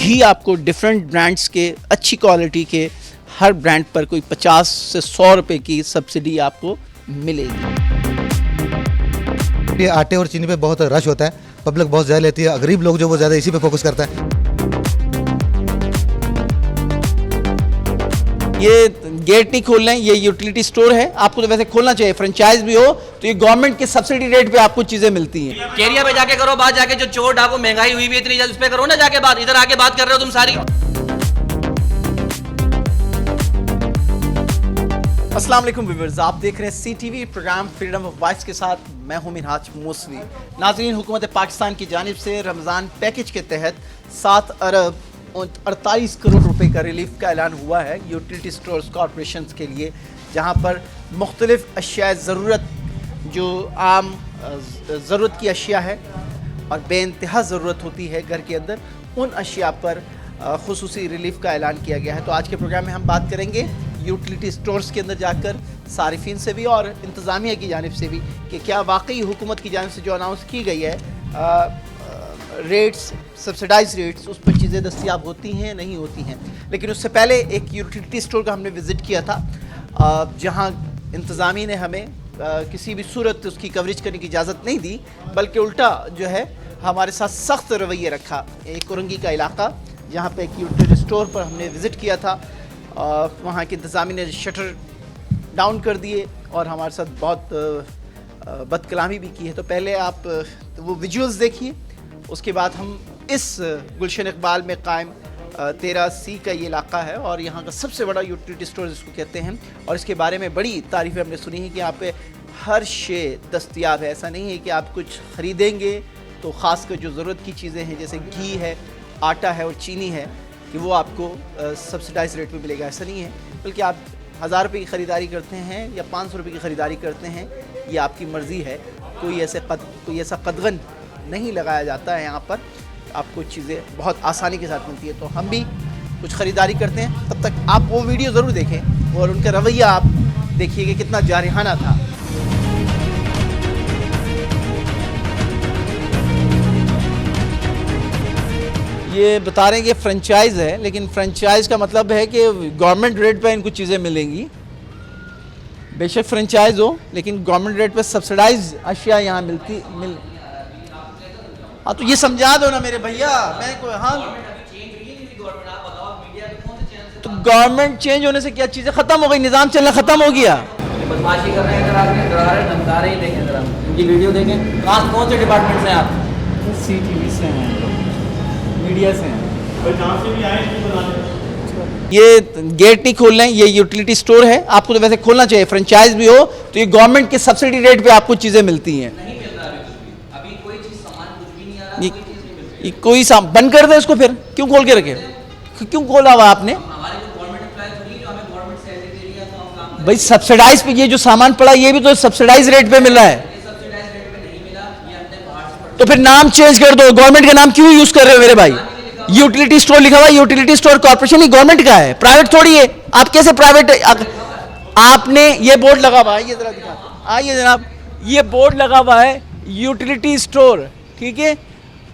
भी आपको different brands के अच्छी क्वालिटी के हर ब्रांड पर कोई 50 से 100 रुपए की सब्सिडी आपको मिलेगी। ये आटे और चीनी पे बहुत रश होता है, पब्लिक बहुत ज़्यादा लेती है, गरीब लोग जो वो ज़्यादा इसी पे फोकस करता है। ये गेट नहीं खोल रहे हैं, ये यूटिलिटी स्टोर है। आपको तो वैसे खोलना चाहिए, फ्रेंचाइज भी हो तो ये गवर्नमेंट के सब्सिडी रेट पे आपको चीजें मिलती हैं। केरिया पे जाके करो बात, जाके जो चोर डाकू महंगाई हुई भी इतनी ज्यादा, उस पे करो ना जाके बात। इधर आके बात कर रहे हो तुम सारी। अस्सलाम वालेकुम व्यूअर्स, आप देख रहे हैं CTV program freedom of voice के साथ मैं हूं मिनहाज मोसवी। नाज़रीन, हुकूमत पाकिस्तान की जानिब से रमज़ान पैकेज के तहत 7 अरब 48 करोड़ रुपए का रिलीफ का ऐलान हुआ है यूटिलिटी स्टोर्स कॉरपोरेशन के लिए, जहां पर मुख्तलिफ अशिया ज़रूरत जो आम ज़रूरत की अशिया है और बेइंतहा ज़रूरत होती है घर के अंदर, उन अशिया पर खुसूसी रिलीफ का ऐलान किया गया है। तो आज के प्रोग्राम में हम बात करेंगे यूटिलिटी स्टोर्स के अंदर जाकर सारिफिन से भी और इंतज़ामिया की जानिब से भी कि क्या वाकई हुकूमत की जानिब से जो अनाउंस की गई है रेट्स, सब्सिडाइज रेट्स, उस पर चीज़ें दस्तियाब होती हैं नहीं होती हैं। लेकिन उससे पहले एक यूटिलिटी स्टोर का हमने विज़िट किया था जहां इंतज़ामिया ने हमें किसी भी सूरत उसकी कवरेज करने की इजाज़त नहीं दी, बल्कि उल्टा जो है हमारे साथ सख्त रवैया रखा। एक कुरंगी का इलाका जहाँ पे एक यूटिलिटी स्टोर पर हमने विज़िट किया था, वहाँ के इंतज़ामिया ने शटर डाउन कर दिए और हमारे साथ बहुत बदकलामी भी की है। तो पहले आप वो विजुअल्स देखिए, उसके बाद हम इस गुलशन इकबाल में कायम 13C का ये इलाका है और यहाँ का सबसे बड़ा यूटिलिटी स्टोर जिसको कहते हैं, और इसके बारे में बड़ी तारीफ़ें हमने सुनी है कि यहाँ पे हर शे दस्तयाब है। ऐसा नहीं है कि आप कुछ ख़रीदेंगे तो ख़ास कर जो ज़रूरत की चीज़ें हैं जैसे घी है, आटा है और चीनी है कि वो आपको सब्सिडाइज रेट में मिलेगा, ऐसा नहीं है। बल्कि आप 1000 रुपये की ख़रीदारी करते हैं या 500 रुपये की ख़रीदारी करते हैं, ये आपकी मर्ज़ी है। कोई ऐसा कदगन नहीं लगाया जाता है यहाँ पर, आपको चीज़ें बहुत आसानी के साथ मिलती है। तो हम भी कुछ ख़रीदारी करते हैं, तब तक आप वो वीडियो ज़रूर देखें और उनका रवैया आप देखिए कि कितना जारिहाना था। ये बता रहे हैं कि फ्रेंचाइज़ है, लेकिन फ्रेंचाइज़ का मतलब है कि गवर्नमेंट रेट पर इनको चीज़ें मिलेंगी। बेशक फ्रेंचाइज़ हो लेकिन गवर्नमेंट रेट पर सब्सिडाइज अशिया यहाँ मिल। हाँ तो ये समझा दो ना मेरे भैया, मैं कोई हाँ तो गवर्नमेंट चेंज होने से क्या चीज़ें ख़त्म हो गई, निज़ाम चलना ख़त्म हो गया। बदमाशी कर रहे हैं, इधर आके डरा रहे हैं, धमका रहे हैं। देखें जरा इनकी वीडियो देखें। कौन से डिपार्टमेंट से आप? CTV से हैं, मीडिया से हैं। ये गेट नहीं खोल रहे हैं, ये यूटिलिटी स्टोर है। आपको तो वैसे खोलना चाहिए, फ्रेंचाइज भी हो तो ये गवर्नमेंट के सब्सिडी रेट पे आपको चीज़ें मिलती हैं। अभी कोई चीज सामान कुछ भी नहीं आ रहा, ये कोई बंद कर दे इसको, फिर क्यों खोल के रखे, क्यों खोला हुआ आपने? हमारे जो गवर्नमेंट एम्प्लॉय थोड़ी जो हमें गवर्नमेंट सैलरी दे रही है तो हम काम भाई सब्सिडाइज पे ये जो सामान पड़ा ये भी तो सब्सिडाइज रेट पे मिल रहा है, सब्सिडाइज रेट पे नहीं मिला, ये हमने बाहर से तो फिर नाम चेंज कर दो। गवर्नमेंट का नाम क्यों यूज कर रहे हो मेरे भाई? यूटिलिटी स्टोर लिखा हुआ है, यूटिलिटी स्टोर कॉर्पोरेशन ही गवर्नमेंट का है, प्राइवेट थोड़ी है। आप कैसे प्राइवेट? आपने ये बोर्ड लगा हुआ है, ये जरा दिखा, आइए जनाब, ये बोर्ड लगा हुआ है यूटिलिटी स्टोर, ठीक है,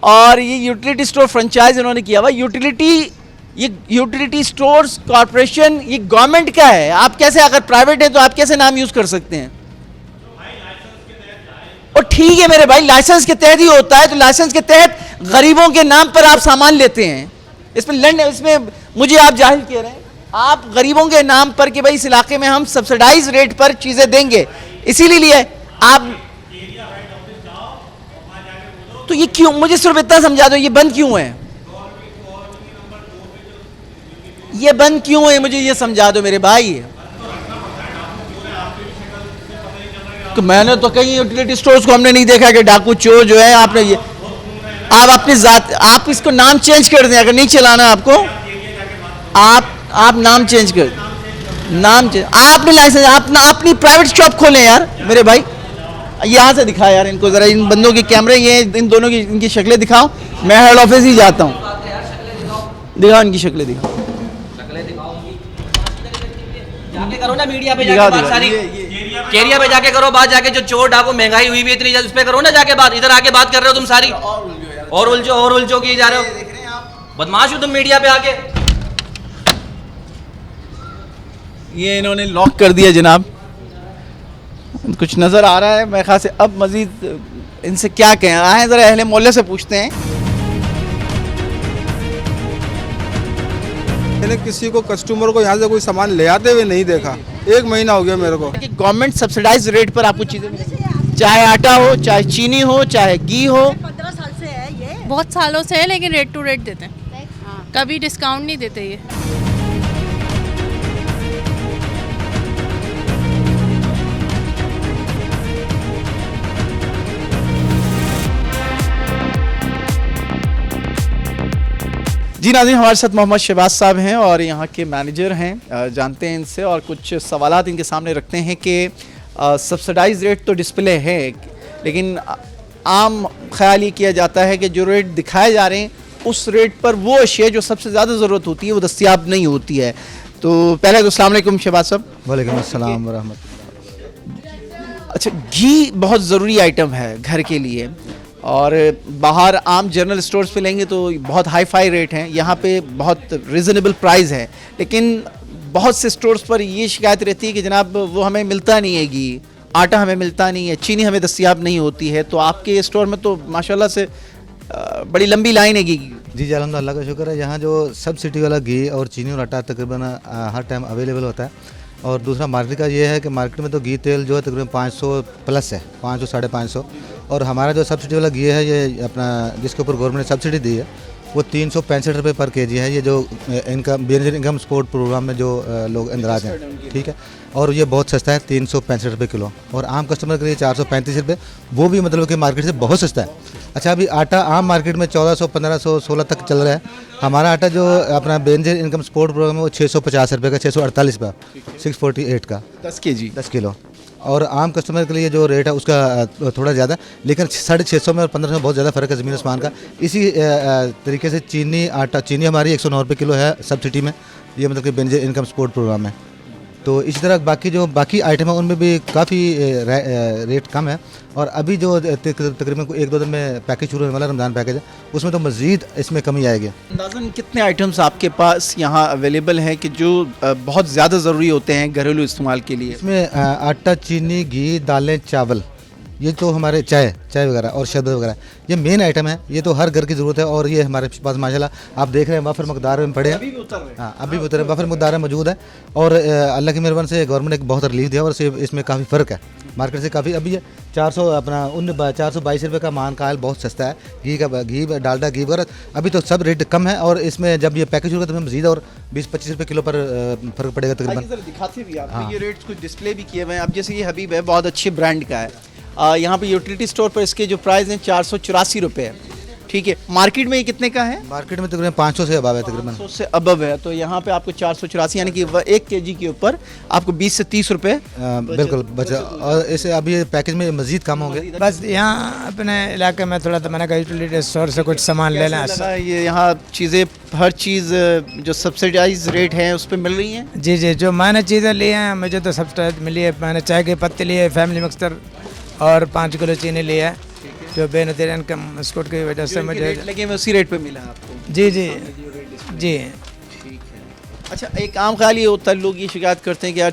और ये यूटिलिटी स्टोर फ्रेंचाइज इन्होंने किया हुआ। ये यूटिलिटी स्टोर्स कॉर्पोरेशन ये गवर्नमेंट का है। आप कैसे, अगर प्राइवेट है तो आप कैसे नाम यूज कर सकते हैं? और ठीक है मेरे भाई, लाइसेंस के तहत ही होता है, तो लाइसेंस के तहत गरीबों के नाम पर आप सामान लेते हैं। इसमें मुझे आप जाहिल कह रहे हैं, आप गरीबों के नाम पर कि भाई इस इलाके में हम सब्सिडाइज रेट पर चीजें देंगे, इसीलिए आप, तो ये क्यों, मुझे सिर्फ इतना समझा दो, ये बंद क्यों है? ये बंद क्यों है, मुझे ये समझा दो मेरे भाई। तो मैंने तो कई यूटिलिटी स्टोर्स को हमने नहीं देखा कि डाकू चोर जो है, आपने ये आप अपनी जात, आप इसको नाम चेंज कर दें, अगर नहीं चलाना आपको, आप नाम चेंज कर, नाम चेंज, आपने लाइसेंस, अपनी प्राइवेट शॉप खोलें यार मेरे भाई। यहाँ से दिखा यार इनको जरा, इन बंदों के कैमरे, ये इन दोनों की इनकी शक्लें दिखाओ, मैं हेड ऑफिस ही जाता हूँ। दिखाओ इनकी शक्लें, दिखाओ, जाके करो ना मीडिया पे जाके बात सारी। केरिया पे जाके करो बात, जाके जो चोर डाकू महंगाई हुई भी इतनी ज्यादा, उस पे करो ना जाके बात। इधर आके बात कर रहे हो तुम सारी, और उलझो किए जा रहे हो। बदमाश हो तुम मीडिया पे आके। ये इन्होंने लॉक कर दिया जनाब। कुछ नज़र आ रहा है मेरे ख्याल से। अब मज़ीद इनसे क्या कहें, आए ज़रा अहले मोहल्ले से पूछते हैं। मैंने किसी को कस्टमर को यहाँ से कोई सामान ले आते हुए नहीं देखा, 1 महीना हो गया मेरे को। कि गवर्नमेंट सब्सिडाइज रेट पर आपको चीज़ें मिलेंगी, चाहे आटा हो, चाहे चीनी हो, चाहे घी हो। 15 साल से है ये। बहुत सालों से है, लेकिन रेट टू रेट देते हैं, कभी डिस्काउंट नहीं देते ये। जी नाज़रीन, हमारे साथ मोहम्मद शहबाज साहब हैं और यहाँ के मैनेजर हैं। जानते हैं इनसे और कुछ सवालात इनके सामने रखते हैं कि सब्सिडाइज रेट तो डिस्प्ले है, लेकिन आम ख्याल ये किया जाता है कि जो रेट दिखाए जा रहे हैं उस रेट पर वो अशिया जो सबसे ज़्यादा ज़रूरत होती है वो दस्तियाब नहीं होती है। तो पहले तो अस्सलाम वालेकुम शहबाज साहब। वालेकुम अस्सलाम वरहमतुल्लाह। अच्छा, घी बहुत ज़रूरी आइटम है घर के लिए, और बाहर आम जनरल स्टोर्स पे लेंगे तो बहुत हाई फाई रेट हैं, यहाँ पे बहुत रिजनेबल प्राइस है। लेकिन बहुत से स्टोर्स पर ये शिकायत रहती है कि जनाब वो हमें मिलता नहीं है घी, आटा हमें मिलता नहीं है, चीनी हमें दस्तियाब नहीं होती है। तो आपके स्टोर में तो माशाल्लाह से बड़ी लंबी लाइन है घी की। जी अल्हम्दुलिल्लाह, अल्लाह का शुक्र है। यहाँ जो सब्सिडी वाला घी और चीनी और आटा तकरीबन हर टाइम अवेलेबल होता है। और दूसरा मार्केट का ये है कि मार्केट में तो घी तेल जो है तकरीबन 500 प्लस है, 500 550। और हमारा जो सब्सिडी वाला घी है ये अपना जिसके ऊपर गवर्नमेंट ने सब्सिडी दी है वो 365 रुपये पर केजी है। ये जो इनकम इनकम सपोर्ट प्रोग्राम में जो लोग इंदराज हैं, ठीक है। और ये बहुत सस्ता है, 365 रुपये किलो। और आम कस्टमर के लिए 435 रुपये, वो भी मतलब कि मार्केट से बहुत सस्ता है। अच्छा, अभी आटा आम मार्केट में 1400 1500 16 तक चल रहा है। हमारा आटा जो अपना बेंजर इनकम सपोर्ट प्रोग्राम है वो 650 रुपये का, 648 रुपये, 648 का 10 केजी 10 किलो। और आम कस्टमर के लिए जो रेट है उसका थोड़ा ज़्यादा, लेकिन 650 में और 1500 में बहुत ज़्यादा फ़र्क है ज़मीन आसमान का। इसी तरीके से चीनी आटा, चीनी हमारी 109 रुपये किलो है सब्सिडी में, ये मतलब कि बेंजर इनकम सपोर्ट प्रोग्राम है। तो इसी तरह बाकी आइटम है उनमें भी काफ़ी रेट कम है। और अभी जो तकरीबन 1-2 दिन में पैकेज शुरू होने वाला रमज़ान पैकेज है, उसमें तो मज़ीद इसमें कमी आएगी। अंदाज़न कितने आइटम्स आपके पास यहाँ अवेलेबल हैं कि जो बहुत ज़्यादा ज़रूरी होते हैं घरेलू इस्तेमाल के लिए? इसमें आटा, चीनी, घी, दालें, चावल, ये तो हमारे चाय वगैरह और शरबत वगैरह ये मेन आइटम है। ये तो हर घर की ज़रूरत है। और ये हमारे पास माशाल्लाह आप देख रहे हैं वाफर मकदार में पड़े हैं, हाँ अभी भी उतरे वाफर मकदार में मौजूद है। और अल्लाह की मेहरबानी से गवर्नमेंट ने बहुत रिलीफ दिया और इसमें काफ़ी फ़र्क है मार्केट से काफ़ी। अभी ये 422 रुपये का मान का बहुत सस्ता है। घी डालडा घी वगैरह अभी तो सब रेट कम है। और इसमें जब ये पैकेज होगा तो मज़ीद और 20-25 रुपये किलो पर फ़र्क पड़ेगा तकरीबन। दिखाते भी आप ये रेट्स कुछ डिस्प्ले भी किए हुए हैं। अब जैसे ये हबीब है, बहुत अच्छे ब्रांड का है। यहाँ पे यूटिलिटी स्टोर पर इसके जो प्राइस हैं 484 रुपये है, ठीक है। मार्केट में ये कितने का है? मार्केट में तकरीबन 500 से अबव है, तकरीबन 500 से अबव है। तो यहाँ पे आपको 484 यानी कि 1 केजी के ऊपर आपको 20 से 30 रुपये बिल्कुल बचा। और इसे अभी पैकेज में मज़ीद कम होंगे। बस यहाँ अपने इलाके में थोड़ा तो मैंने कहा यूटिलिटी स्टोर से कुछ सामान ले लें। ये यहाँ चीज़ें, हर चीज़ जो सब्सिडाइज रेट है उस पर मिल रही हैं? जी जी, जो मैंने चीज़ें ली हैं मुझे तो सब्सिडाइज मिली है। मैंने चाय के पत्ते लिए, फैमिली मिक्सर और 5 किलो चीनी लिया है, जो बेनतीजा इनकम बिस्कुट की वजह से मुझे लगे में उसी रेट पे मिला आपको? जी जी जी। ठीक है। अच्छा, एक आम ख्याल ये होता है, लोग ये शिकायत करते हैं कि यार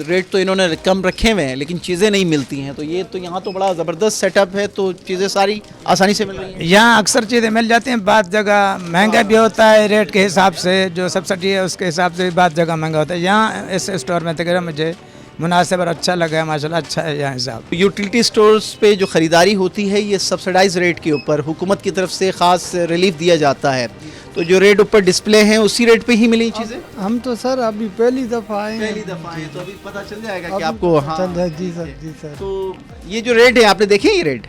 रेट तो इन्होंने कम रखे हुए हैं लेकिन चीज़ें नहीं मिलती हैं। तो ये तो यहाँ तो बड़ा ज़बरदस्त सेटअप है, तो चीज़ें सारी आसानी से मिल रही हैं। यहाँ अक्सर चीज़ें मिल जाती हैं, बाद जगह महंगा भी होता है रेट के हिसाब से, जो सब्सिडी है उसके हिसाब से बाद जगह महंगा होता है। यहाँ इस स्टोर में तकरीबन मुझे मुनासिब और अच्छा लगा है, माशाल्लाह अच्छा है यहाँ हिसाब। यूटिलिटी स्टोर्स पे जो ख़रीदारी होती है ये सब्सिडाइज रेट के ऊपर हुकूमत की तरफ से ख़ास रिलीफ दिया जाता है। तो जो रेट ऊपर डिस्प्ले हैं उसी रेट पे ही मिली चीज़ें? हम तो सर अभी पहली दफ़ा आए हैं। पहली दफ़ा आए तो अभी पता चल जाएगा कि आपको। हाँ, चल रहा है, जी सर जी सर। तो ये जो रेट है आपने देखे ये रेट,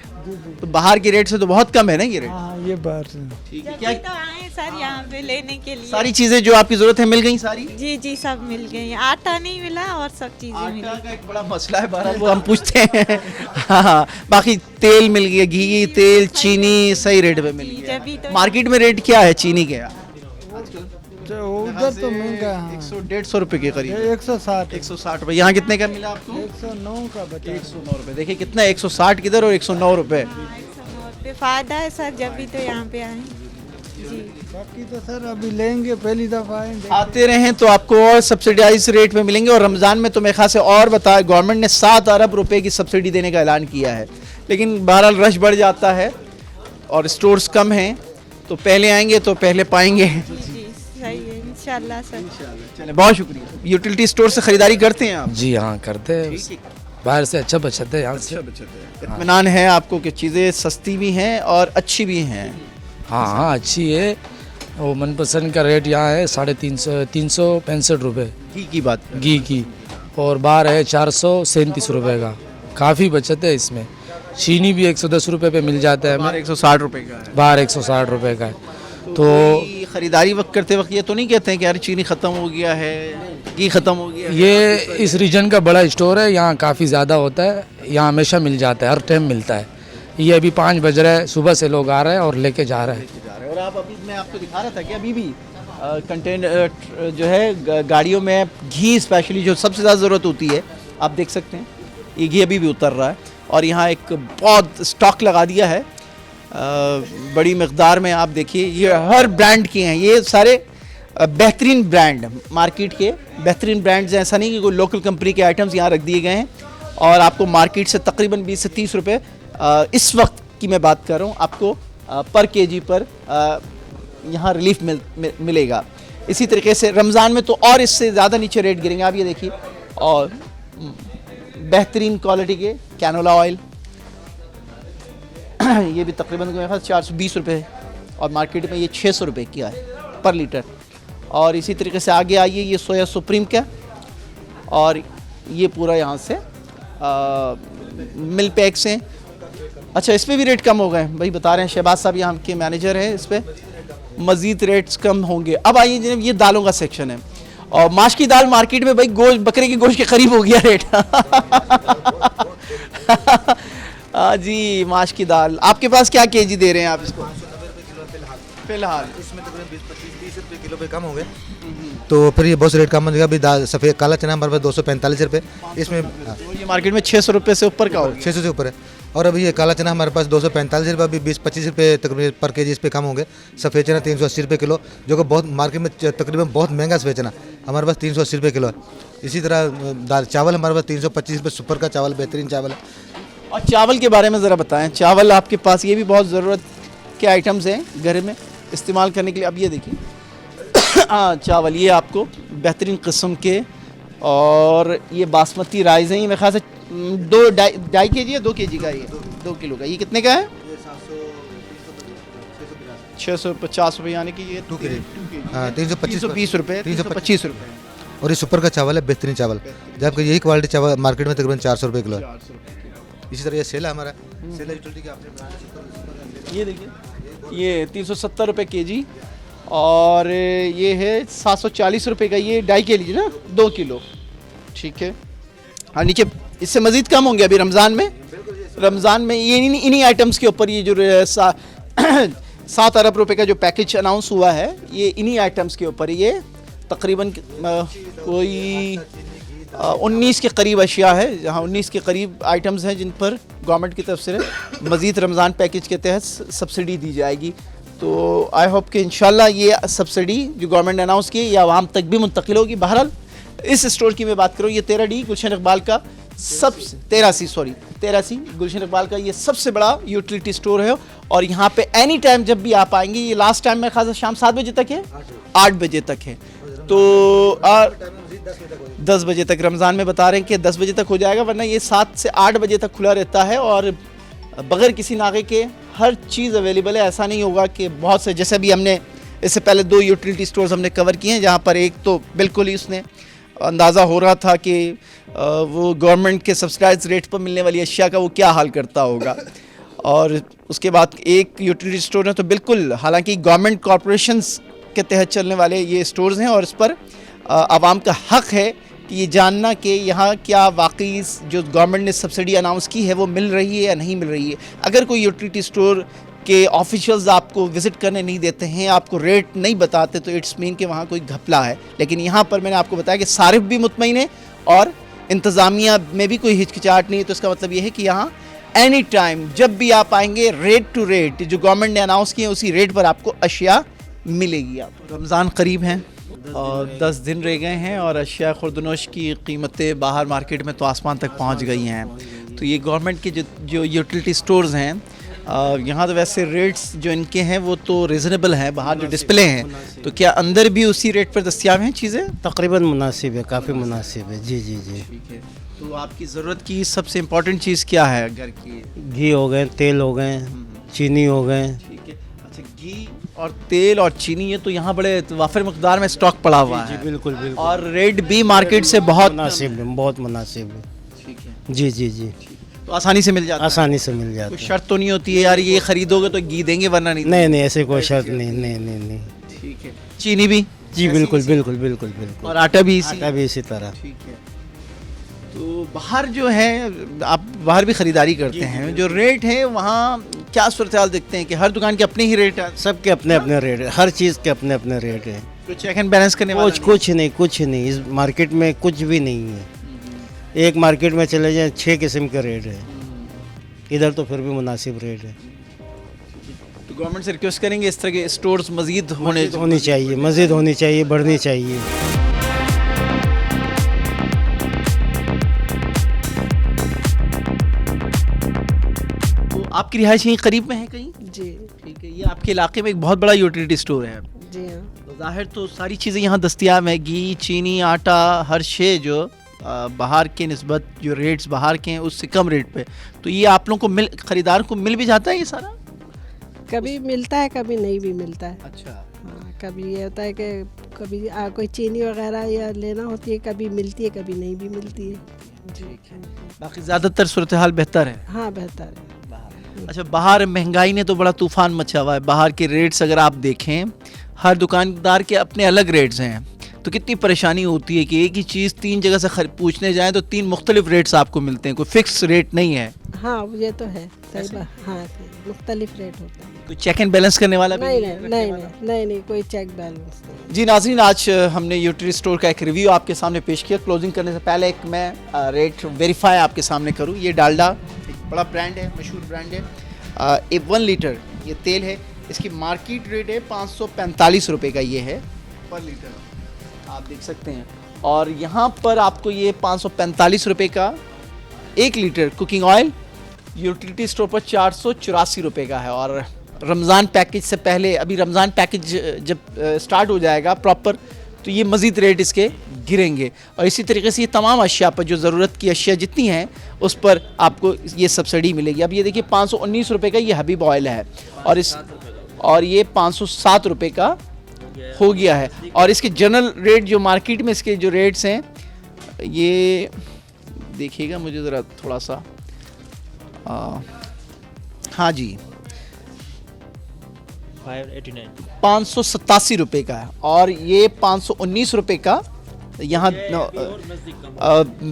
तो बाहर के रेट से तो बहुत कम है ना ये रेट? हाँ ये बात है। ठीक है। क्या तो आए सर यहाँ पे लेने के लिए। सारी चीज़ें जो आपकी ज़रूरत है मिल गई सारी? जी जी, सब मिल गई। आटा नहीं मिला और सब चीजें मिली। आटा का एक बड़ा मसला है, बहरहाल वो हम पूछते हैं। हाँ, बाकी तेल मिल गया, घी, तेल, चीनी सही रेट पे मिल जब भी गया। तो- मार्केट में रेट क्या है चीनी के? तो उधर तो महंगा है। 100-150 रुपए के करीब। 160 160 रुपए। यहाँ कितने का मिला आपको? 109 का बचा। 109 रुपए। देखिए कितना, 160 किधर और 109 रुपए। 109 पे फायदा है सर, जब भी तो यहाँ पे आए। बाकी तो सर अभी लेंगे, पहली दफ़ा आएंगे। आते रहें तो आपको और सब्सिडाइज रेट में मिलेंगे। और रमज़ान में तो मेरे ख्याल से और बताया, गवर्नमेंट ने 7 अरब रुपए की सब्सिडी देने का ऐलान किया है, लेकिन बहरहाल रश बढ़ जाता है और स्टोर्स कम हैं, तो पहले आएंगे तो पहले पाएंगे। जी सही है इंशाल्लाह सर। चले, बहुत शुक्रिया। यूटिलिटी स्टोर से खरीदारी करते हैं आप? जी हाँ करते हैं, बाहर से अच्छा बचत है, यहाँ से इत्मीनान है आपको कि चीज़ें सस्ती भी हैं और अच्छी भी हैं? हाँ हाँ अच्छी है। वो मनपसंद का रेट यहाँ है 365 रुपये घी की बात करें। घी की, और बाहर है 437 रुपये का। काफ़ी बचत है इसमें। चीनी भी 110 रुपये पे मिल जाता है हमें, 160 रुपए का है। बाहर 160 रुपये का है। तो कोई खरीदारी वक्त करते वक्त ये तो नहीं कहते हैं कि यार चीनी ख़त्म हो गया है, घी ख़त्म हो गया है? ये इस रीजन का बड़ा स्टोर है, यहाँ काफ़ी ज़्यादा होता है, यहाँ हमेशा मिल जाता है, हर टाइम मिलता है। ये अभी 5 बज रहा है, सुबह से लोग आ रहे हैं और लेके जा रहे हैं। और आप अभी, मैं आपको दिखा रहा था कि अभी भी कंटेनर जो है गाड़ियों में घी स्पेशली जो सबसे ज़्यादा ज़रूरत होती है, आप देख सकते हैं ये घी अभी भी उतर रहा है। और यहाँ एक बहुत स्टॉक लगा दिया है बड़ी मकदार में। आप देखिए ये हर ब्रांड के हैं, ये सारे बेहतरीन ब्रांड, मार्केट के बेहतरीन ब्रांड्स हैं। ऐसा नहीं कि कोई लोकल कंपनी के आइटम्स यहाँ रख दिए गए हैं। और आपको मार्केट से तकरीबन 20 से 30 रुपये इस वक्त की मैं बात कर रहा हूँ, आपको पर केजी पर यहाँ रिलीफ मिलेगा। इसी तरीके से रमज़ान में तो और इससे ज़्यादा नीचे रेट गिरेंगे। आप ये देखिए, और बेहतरीन क्वालिटी के कैनोला ऑयल ये भी तकरीबन मेरे ख्याल 420 रुपये है, और मार्केट में ये 600 रुपये किया है पर लीटर। और इसी तरीके से आगे आइए, ये सोया सुप्रीम का, और ये पूरा यहाँ से मिल पैक्स हैं। अच्छा, इस पर भी रेट कम हो गए भाई, बता रहे हैं शहबाज साहब यहाँ के मैनेजर हैं, इस पर मज़ीद रेट्स कम होंगे। अब आइए जनाब, ये दालों का सेक्शन है, और माश की दाल मार्केट में भाई गोश्त, बकरे के गोश्त के करीब हो गया रेट। जी, माश की दाल आपके पास क्या केजी दे रहे हैं आप इसको? फिलहाल इसमें तकरीबन 20-25 रुपये किलो पे कम हो गए, तो फिर ये बहुत से रेट कम हो जाएगा। अभी दाल सफ़ेद काला चना हमारे पास 245 रुपये, इसमें ये मार्केट में 600 रुपये से ऊपर का हो, 600 से ऊपर है। और अभी ये काला चना हमारे पास 245 रुपये, अभी 20-25 रुपये तकरीबन पर केजी इस पे कम होंगे। सफ़ेद चना 380 रुपये किलो, जो कि बहुत मार्केट में तकरीबन बहुत महंगा सफ़ेद चना, हमारे पास 380 रुपये किलो है। इसी तरह दाल चावल हमारे पास 325 रुपये, सुपर का चावल, बेहतरीन चावल है। और चावल के बारे में ज़रा बताएं, चावल आपके पास ये भी बहुत ज़रूरत के आइटम्स हैं घर में इस्तेमाल करने के लिए। अब ये देखिए हाँ, चावल ये आपको बेहतरीन किस्म के, और ये बासमती राइस हैं, ये मेरे ख्याल से 2.5 केजी है, 2 केजी का, ये 2 किलो का। ये कितने का है? 650 रुपये, यानी कि ये 2 केजी, हाँ 320 रुपये, 325 रुपये। और ये सुपर का चावल है, बेहतरीन चावल, जबकि यही क्वालिटी चावल मार्केट में तकरीबन 400 रुपये किलो है। इसी तरह ये सेला हमारा, सेला यूटिलिटी का आपने, ये देखिए ये 370 रुपये केजी, और ये है 740 रुपये का, ये 2.5 के लीजिए ना, 2 किलो, ठीक है। हाँ, नीचे इससे मज़ीद कम होंगे अभी रमज़ान में। रमज़ान में ये इन्हीं आइटम्स के ऊपर ये जो 7 अरब रुपए का जो पैकेज अनाउंस हुआ है, ये इन्हीं आइटम्स के ऊपर, ये तकरीबन कोई 19 के करीब अशिया है, जहाँ 19 के करीब आइटम्स हैं जिन पर गवर्नमेंट की तरफ से मज़ीद रमज़ान पैकेज के तहत सब्सिडी दी जाएगी। तो आई होप कि इंशाल्लाह ये सब्सिडी जो गवर्नमेंट ने अनाउंस की ये आवाम तक भी मुंतकिल होगी। बहरहाल इस स्टोर की मैं बात करूँ, ये 13D गुलशन इकबाल का सबसे 13C गुलशन इकबाल का ये सबसे बड़ा यूटिलिटी स्टोर है। और यहाँ पे एनी टाइम जब भी आप आएंगे, ये लास्ट टाइम मेरे ख्याल से शाम 7 बजे तक है, 8 बजे तक है, तो 10 बजे तक रमज़ान में बता रहे हैं कि 10 बजे तक हो जाएगा, वरना ये 7 से 8 बजे तक खुला रहता है। और बग़ैर किसी नागे के हर चीज़ अवेलेबल है। ऐसा नहीं होगा कि बहुत से, जैसे भी हमने इससे पहले 2 यूटिलिटी स्टोर्स हमने कवर किए हैं, जहाँ पर एक तो बिल्कुल ही उसने अंदाज़ा हो रहा था कि वो गवर्नमेंट के सब्सिडाइज रेट पर मिलने वाली अशिया का वो क्या हाल करता होगा। और उसके बाद एक यूटिलिटी स्टोर है तो बिल्कुल, हालांकि गवर्नमेंट कॉरपोरेशंस के तहत चलने वाले ये स्टोर्स हैं, और इस पर आवाम का हक़ है कि ये जानना कि यहाँ क्या वाकई जो गवर्नमेंट ने सब्सिडी अनाउंस की है वो मिल रही है या नहीं मिल रही है। अगर कोई यूटिलिटी स्टोर के ऑफिशियल्स आपको विज़िट करने नहीं देते हैं, आपको रेट नहीं बताते, तो इट्स मीन कि वहाँ कोई घपला है। लेकिन यहाँ पर मैंने आपको बताया कि सारिफ भी मुतमईन है और इंतज़ामिया में भी कोई हिचकिचाहट नहीं है। तो इसका मतलब ये है कि यहाँ एनी टाइम, जब भी आप आएंगे रेट टू रेट जो गवर्नमेंट ने अनाउंस किए उसी रेट पर आपको अशिया मिलेगी। आपको रमज़ान करीब हैं और 10 दिन रह गए हैं और अशिया खुर्दनोश की कीमतें बाहर मार्केट में तो आसमान तक पहुंच गई हैं। तो ये गवर्नमेंट के जो यूटिलिटी स्टोर्स हैं यहाँ तो वैसे रेट्स जो इनके हैं वो तो रिजनेबल हैं, बाहर जो डिस्प्ले हैं, तो क्या अंदर भी उसी रेट पर दस्तियाब हैं चीज़ें? तकरीबन मुनासिब है, काफ़ी मुनासिब है। जी जी जी। ठीक है। तो आपकी ज़रूरत की सबसे इम्पोर्टेंट चीज़ क्या है घर की? घी हो गए, तेल हो गए, चीनी हो गए। ठीक है। अच्छा, घी और तेल और चीनी ये तो यहाँ बड़े वाफिर मकदार में स्टॉक पड़ा हुआ है। जी बिल्कुल बिल्कुल। और रेट भी मार्केट से बहुत मुनासिब है, बहुत मुनासिब है। ठीक है। जी जी जी। तो आसानी से मिल जाता है? आसानी से मिल जाता कोई है। शर्त तो नहीं होती है यार ये खरीदोगे तो घी देंगे वरना नहीं? नहीं नहीं, ऐसे कोई शर्त नहीं, नहीं नहीं नहीं। ठीक है। चीनी भी? जी बिल्कुल बिल्कुल बिल्कुल बिल्कुल। और आटा भी इसी? आटा भी इसी तरह। ठीक है। तो बाहर जो है आप बाहर भी ख़रीदारी करते हैं, जो रेट है वहाँ क्या सूरत हाल देखते हैं कि हर दुकान के अपने ही रेट है? सबके अपने अपने रेट है, हर चीज़ के अपने अपने रेट है। कोई चेक एंड बैलेंस करने वाला कुछ नहीं, कुछ नहीं। इस मार्केट में कुछ भी नहीं है। एक मार्केट में चले जाएं 6 किस्म के रेट है, इधर तो फिर भी मुनासिब रेट है। तो गवर्नमेंट से रिक्वेस्ट करेंगे इस तरह के स्टोर्स मजीद होनी चाहिए, मस्जिद होनी चाहिए, बढ़नी चाहिए। तो आपकी रिहाइश यहीं करीब में है कहीं? जी ठीक है। ये आपके इलाके में एक बहुत बड़ा यूटिलिटी स्टोर है? जी हाँ। तो जाहिर तो सारी चीज़ें यहाँ दस्तियाब हैं, घी, चीनी, आटा, हर शे जो बाहर के निस्बत जो रेट्स बाहर के हैं उससे कम रेट पे, तो ये आप लोगों को ख़रीदार को मिल भी जाता है ये सारा? कभी मिलता है, कभी नहीं भी मिलता है। अच्छा। हाँ, कभी ये होता है कि कभी कोई चीनी वगैरह या लेना होती है, कभी मिलती है, कभी नहीं भी मिलती है। ठीक है। बाकी ज़्यादातर सूरत हाल बेहतर है? हाँ बेहतर है। अच्छा, बाहर महंगाई ने तो बड़ा तूफान मचा हुआ है। बाहर के रेट्स अगर आप देखें, हर दुकानदार के अपने अलग रेट्स हैं, तो कितनी परेशानी होती है कि एक ही चीज़ 3 जगह से पूछने जाएं तो 3 मुख्तलिफ रेट्स आपको मिलते हैं, कोई फिक्स रेट नहीं है। हाँ ये तो है, सही बात। हाँ मुख्तलिफ रेट होता है। कोई चेक एंड बैलेंस करने वाला भी नहीं नहीं नहीं नहीं नहीं नहीं, कोई चेक बैलेंस नहीं। जी नाज़रीन, आज हमने यूटिलिटी स्टोर का एक रिव्यू आपके सामने पेश किया। क्लोजिंग करने से पहले एक मैं रेट वेरीफाई आपके सामने करूँ। ये डालडा एक बड़ा ब्रांड है, मशहूर ब्रांड है। 1 लीटर ये तेल है, इसकी मार्केट रेट है 545 रुपये का ये है पर लीटर, आप देख सकते हैं। और यहाँ पर आपको ये 545 रुपये का 1 litre cooking oil utility store पर 484 रुपये का है। और रमज़ान पैकेज से पहले, अभी रमज़ान पैकेज जब स्टार्ट हो जाएगा प्रॉपर, तो ये मज़ीद रेट इसके गिरेंगे। और इसी तरीके से ये तमाम अशिया पर जो ज़रूरत की अशिया जितनी हैं उस पर आपको ये सब्सिडी मिलेगी। अब ये देखिए 519 रुपये का ये हबीब ऑयल है और ये 507 रुपये का हो गया है। और इसके जनरल रेट जो मार्केट में इसके जो रेट्स हैं, ये देखिएगा मुझे ज़रा थोड़ा सा, हाँ जी 587 रुपये का है और ये 519 रुपये का यहाँ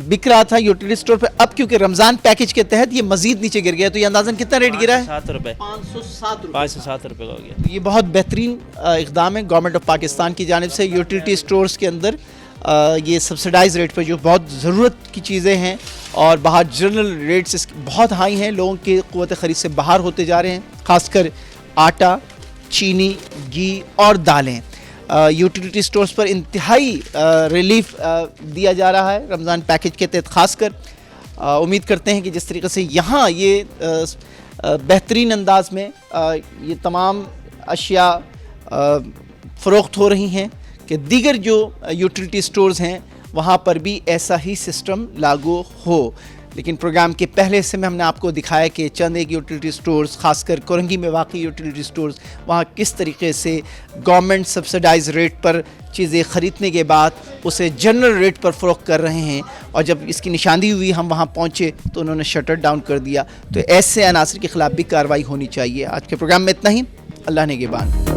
बिक रहा था यूटिलिटी स्टोर पे। अब क्योंकि रमज़ान पैकेज के तहत ये मजीद नीचे गिर गया, तो ये अंदाज़न कितना रेट गिरा है? 7 रुपये, 507 रुपये का हो गया। तो ये बहुत बेहतरीन इक़दाम है गवर्नमेंट ऑफ पाकिस्तान की जानिब से। यूटिलिटी स्टोर्स के अंदर ये सब्सिडाइज रेट पर जो बहुत ज़रूरत की चीज़ें हैं और बाहर जनरल रेट्स इसके बहुत हाई हैं, लोगों की क़ुव्वत ख़रीद से बाहर होते जा रहे हैं, ख़ासकर आटा, चीनी, घी और दालें। यूटिलिटी स्टोर्स पर इंतहाई रिलीफ दिया जा रहा है रमज़ान पैकेज के तहत। ख़ासकर उम्मीद करते हैं कि जिस तरीके से यहाँ ये बेहतरीन अंदाज में ये तमाम अशिया फ़रोख्त हो रही हैं कि दीगर जो यूटिलिटी स्टोर्स हैं वहाँ पर भी ऐसा ही सिस्टम लागू हो। लेकिन प्रोग्राम के पहले हिस्से में हमने आपको दिखाया कि चंद एक यूटिलिटी स्टोर्स, खासकर कोरंगी में वाक़ई यूटिलिटी स्टोर्स, वहाँ किस तरीके से गवर्नमेंट सब्सिडाइज रेट पर चीज़ें ख़रीदने के बाद उसे जनरल रेट पर फ़रोख्त कर रहे हैं। और जब इसकी निशानदी हुई, हम वहाँ पहुँचे तो उन्होंने शटर डाउन कर दिया। तो ऐसे अनासर के ख़िलाफ़ भी कार्रवाई होनी चाहिए। आज के प्रोग्राम में इतना ही। अल्लाह ने के बाद।